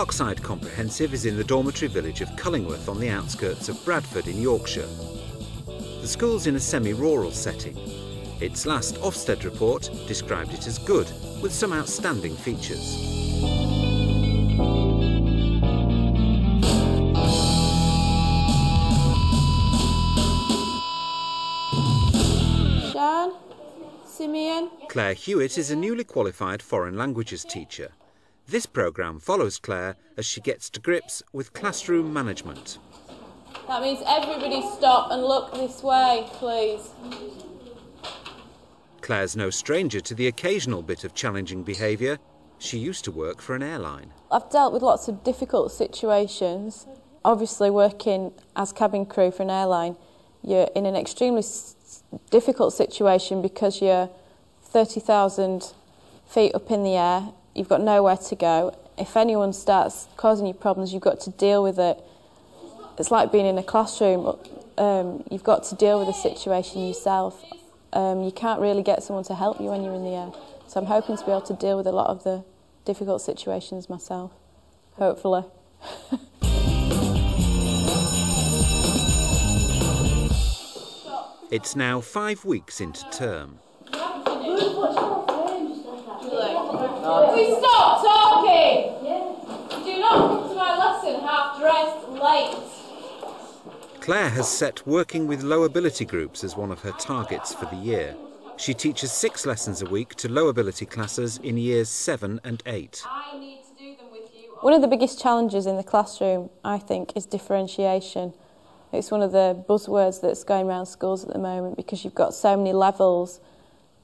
Parkside Comprehensive is in the dormitory village of Cullingworth on the outskirts of Bradford in Yorkshire. The school's in a semi-rural setting. Its last Ofsted report described it as good, with some outstanding features. Sean, Simeon. Claire Hewitt is a newly qualified foreign languages teacher. This programme follows Claire as she gets to grips with classroom management. That means everybody stop and look this way, please. Claire's no stranger to the occasional bit of challenging behaviour. She used to work for an airline. I've dealt with lots of difficult situations. Obviously, working as cabin crew for an airline, you're in an extremely difficult situation because you're 30,000 feet up in the air. You've got nowhere to go. If anyone starts causing you problems, you've got to deal with it. It's like being in a classroom. You've got to deal with the situation yourself. You can't really get someone to help you when you're in the air. So I'm hoping to be able to deal with a lot of the difficult situations myself, hopefully. It's now 5 weeks into term. We stop talking! You do not come to my lesson half-dressed, late. Claire has set working with low ability groups as one of her targets for the year. She teaches 6 lessons a week to low ability classes in years 7 and 8. One of the biggest challenges in the classroom, I think, is differentiation. It's one of the buzzwords that's going around schools at the moment because you've got so many levels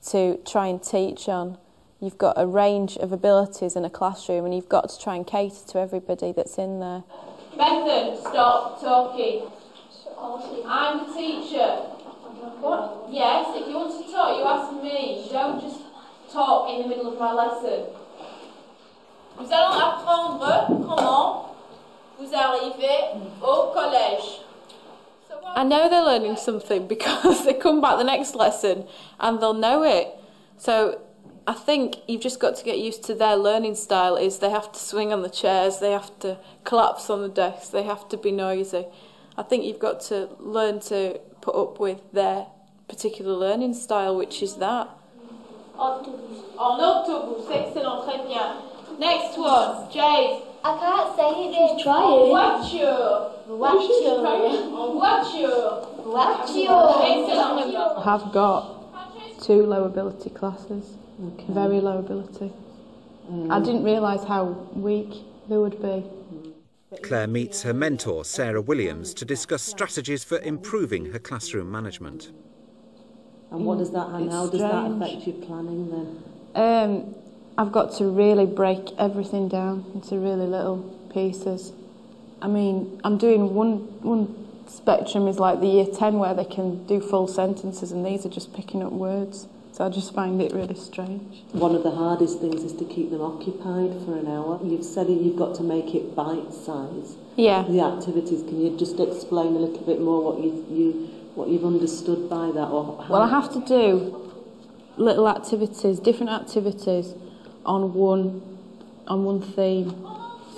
to try and teach on. You've got a range of abilities in a classroom and you've got to try and cater to everybody that's in there. Bethan, stop talking. I'm the teacher. What? Yes, if you want to talk, you ask me. You don't just talk in the middle of my lesson. Nous allons apprendre comment vous arrivez au collège. I know they're learning something because they come back the next lesson and they'll know it. So I think you've just got to get used to their learning style is they have to swing on the chairs, they have to collapse on the desks, they have to be noisy. I think you've got to learn to put up with their particular learning style, which is that. Autobus. En autobus, excellent, très bien. Next one, Jade. I can't say it. She's trying. Voiture. Voiture. En voiture. Voiture. Excellent. I have got 2 low ability classes, very low ability. I didn't realise how weak they would be. Claire meets her mentor, Sarah Williams, to discuss strategies for improving her classroom management. And what does that, and how does that affect your planning then? I've got to really break everything down into really little pieces. I mean, I'm doing one spectrum is like the year 10 where they can do full sentences and these are just picking up words. So I just find it really strange. One of the hardest things is to keep them occupied for an hour. You've said it, you've got to make it bite-sized. Yeah. The activities, can you just explain a little bit more what you've understood by that? Or how? Well, I have to do little activities, different activities on one theme.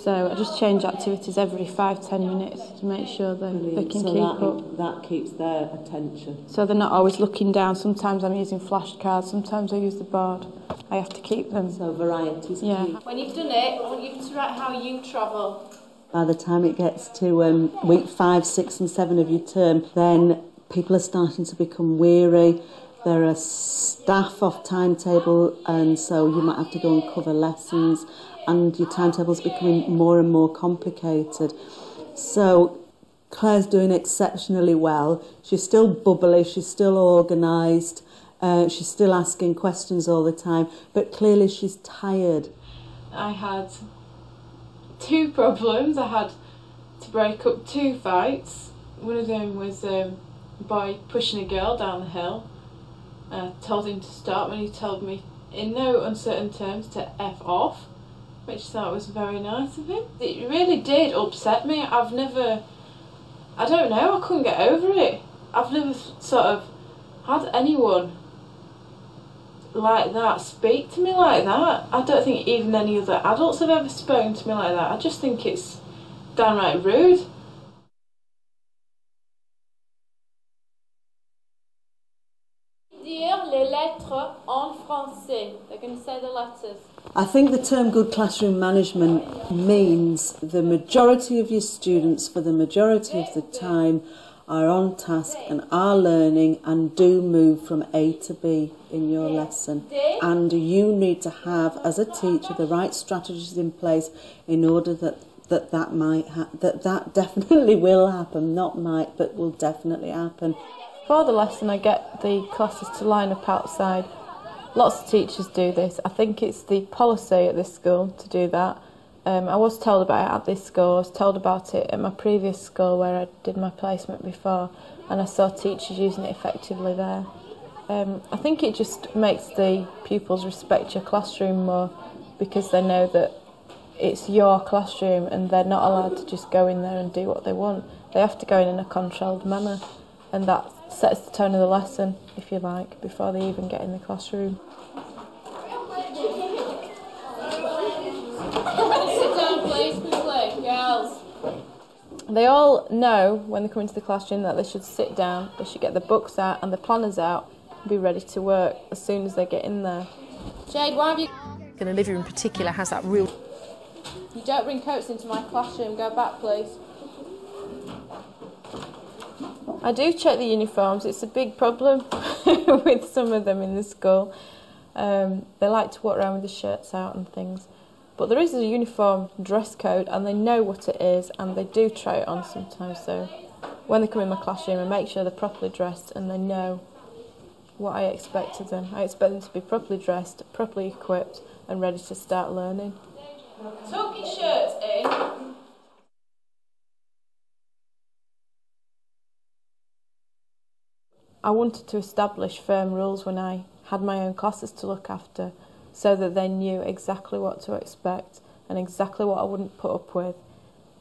So I just change activities every 5-10 minutes to make sure they can keep up. That keeps their attention. So they're not always looking down. Sometimes I'm using flashcards, sometimes I use the board. I have to keep them. So variety's yeah. key. When you've done it, I want you to write how you travel. By the time it gets to week 5, 6 and 7 of your term, then people are starting to become weary. There are staff off timetable, and so you might have to go and cover lessons, and your timetable's becoming more and more complicated. So Claire's doing exceptionally well. She's still bubbly, she's still organised, she's still asking questions all the time, but clearly she's tired. I had 2 problems. I had to break up 2 fights. One of them was a boy pushing a girl down the hill. I told him to stop and he told me in no uncertain terms to F off, which I thought was very nice of him. It really did upset me. I don't know, I couldn't get over it. I've never sort of had anyone like that speak to me like that. I don't think even any other adults have ever spoken to me like that. I just think it's downright rude. Dire les lettres en français. They're going to say the letters. I think the term good classroom management means the majority of your students for the majority of the time are on task and are learning and do move from A to B in your lesson. And you need to have, as a teacher, the right strategies in place in order that definitely will happen. Not might, but will definitely happen. Before the lesson, I get the classes to line up outside. Lots of teachers do this. I think it's the policy at this school to do that. I was told about it at this school. I was told about it at my previous school where I did my placement before, and I saw teachers using it effectively there. I think it just makes the pupils respect your classroom more because they know that it's your classroom and they're not allowed to just go in there and do what they want. They have to go in a controlled manner, and that sets the tone of the lesson, if you like, before they even get in the classroom. Sit down, please, quickly, girls. They all know when they come into the classroom that they should sit down, they should get the books out and the planners out and be ready to work as soon as they get in there. Jade, why have you... Olivia in particular has that real... You don't bring coats into my classroom, go back please. I do check the uniforms, it's a big problem with some of them in the school. They like to walk around with the shirts out and things. But there is a uniform dress code and they know what it is and they do try it on sometimes. So when they come in my classroom, I make sure they're properly dressed and they know what I expect of them. I expect them to be properly dressed, properly equipped and ready to start learning. Tuck your shirts in. I wanted to establish firm rules when I had my own classes to look after so that they knew exactly what to expect and exactly what I wouldn't put up with,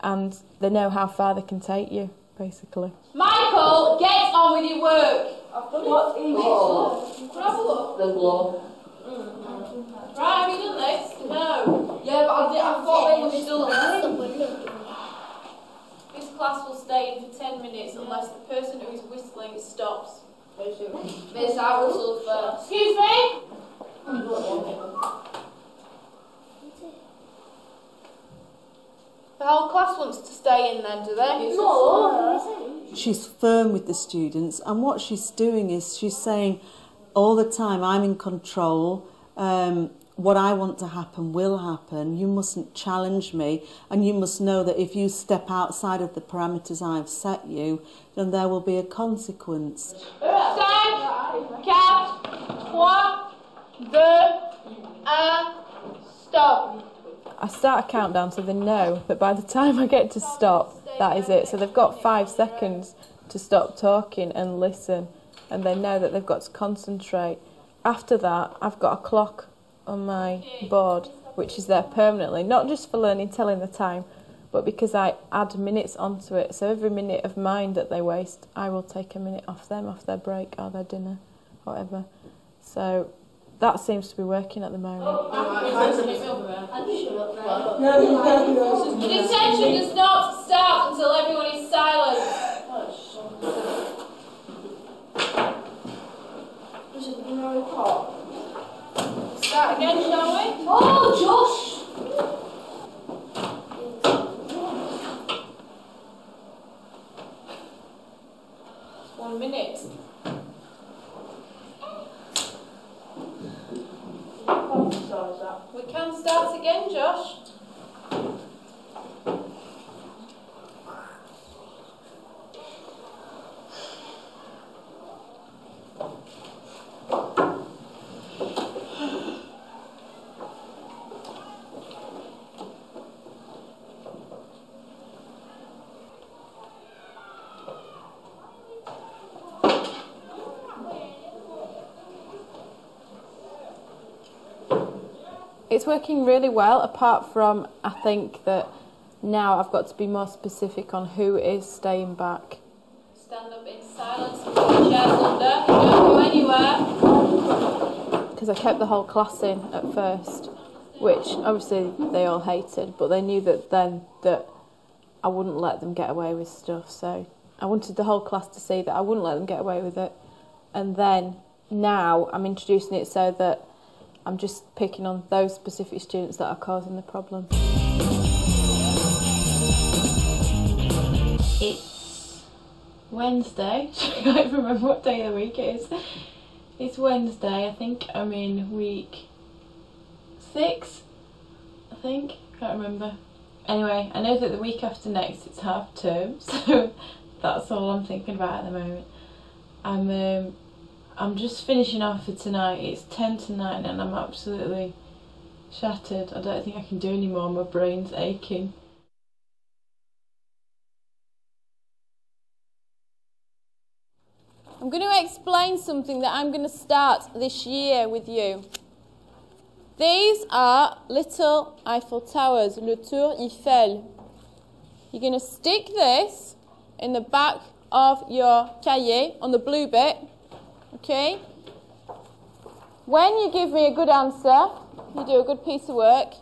and they know how far they can take you, basically. Michael, get on with your work. What is it? Have a look. The glove. Right, have you done this? No. Yeah, but I thought they were still This class will stay in for 10 minutes unless the person who is whistling stops. Miss, I whistle first. Excuse me? The whole class wants to stay in then, do they? No. She's firm with the students, and what she's doing is she's saying all the time, I'm in control, what I want to happen will happen, you mustn't challenge me, and you must know that if you step outside of the parameters I've set you, then there will be a consequence. 5, 4, 3, 2, 1, stop. I start a countdown so they know that by the time I get to stop, that is it. So they've got 5 seconds to stop talking and listen, and they know that they've got to concentrate. After that, I've got a clock on my board, which is there permanently, not just for learning, telling the time, but because I add minutes onto it. So every minute of mine that they waste, I will take a minute off them, off their break or their dinner, whatever. So that seems to be working at the moment. The detention does not start until everyone is silent. Start again, shall we? Oh, Josh! 1 minute. We can start again, Josh. It's working really well, apart from I think that now I've got to be more specific on who is staying back. Stand up in silence and put your chairs under. Don't go anywhere. because I kept the whole class in at first, which obviously they all hated, but they knew that then that I wouldn't let them get away with stuff. So I wanted the whole class to see that I wouldn't let them get away with it. And then now I'm introducing it so that I'm just picking on those specific students that are causing the problem. It's Wednesday. I can't remember what day of the week it is. It's Wednesday. I think I'm in week 6. I think. Can't remember. Anyway, I know that the week after next it's half term, so that's all I'm thinking about at the moment. I'm just finishing off for tonight. It's 10 to 9 and I'm absolutely shattered. I don't think I can do any more. My brain's aching. I'm going to explain something that I'm going to start this year with you. These are little Eiffel Towers, le Tour Eiffel. You're going to stick this in the back of your cahier on the blue bit. Okay? When you give me a good answer, you do a good piece of work,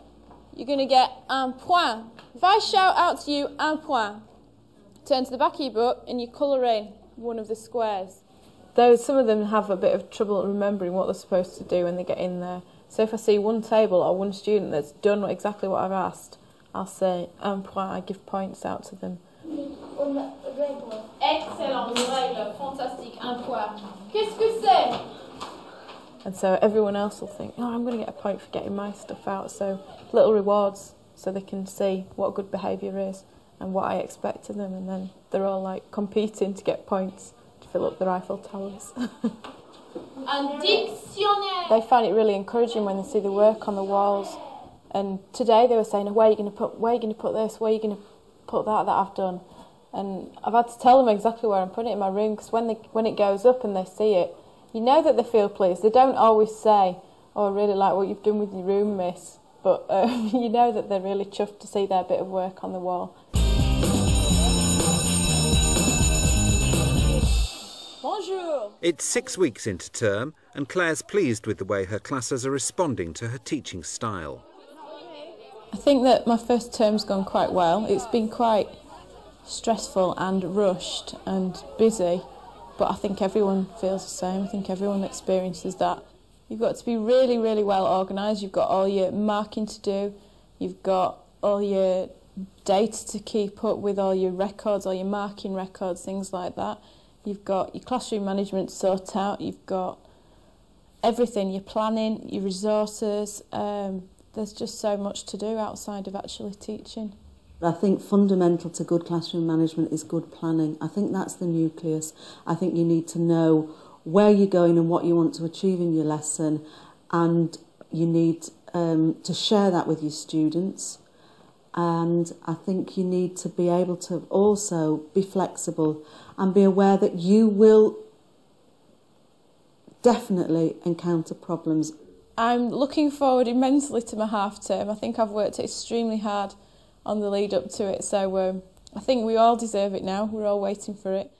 you're going to get un point. If I shout out to you un point, turn to the back of your book and you colour in one of the squares. Some of them have a bit of trouble remembering what they're supposed to do when they get in there. So if I see one table or one student that's done exactly what I've asked, I'll say un point, I give points out to them. Excellent, règle, fantastique, un point. Qu'est-ce que c'est? And so everyone else will think, oh, I'm going to get a point for getting my stuff out. So little rewards so they can see what good behaviour is and what I expect of them. And then they're all like competing to get points to fill up their Eiffel Towers. Un dictionnaire. They find it really encouraging when they see the work on the walls. And today they were saying, where are you going to put this? Where are you going to put that I've done? And I've had to tell them exactly where I'm putting it in my room, because when it goes up and they see it, you know that they feel pleased. They don't always say, oh, I really like what you've done with your room, miss. But you know that they're really chuffed to see their bit of work on the wall. Bonjour! It's 6 weeks into term and Claire's pleased with the way her classes are responding to her teaching style. I think that my first term's gone quite well. It's been quite stressful and rushed and busy, but I think everyone feels the same. I think everyone experiences that. You've got to be really, really well organised. You've got all your marking to do. You've got all your data to keep up with, all your records, all your marking records, things like that. You've got your classroom management to sort out. You've got everything, your planning, your resources. There's just so much to do outside of actually teaching. I think fundamental to good classroom management is good planning. I think that's the nucleus. I think you need to know where you're going and what you want to achieve in your lesson, and you need to share that with your students. And I think you need to be able to also be flexible and be aware that you will definitely encounter problems. I'm looking forward immensely to my half term. I think I've worked extremely hard on the lead up to it, so I think we all deserve it now. We're all waiting for it.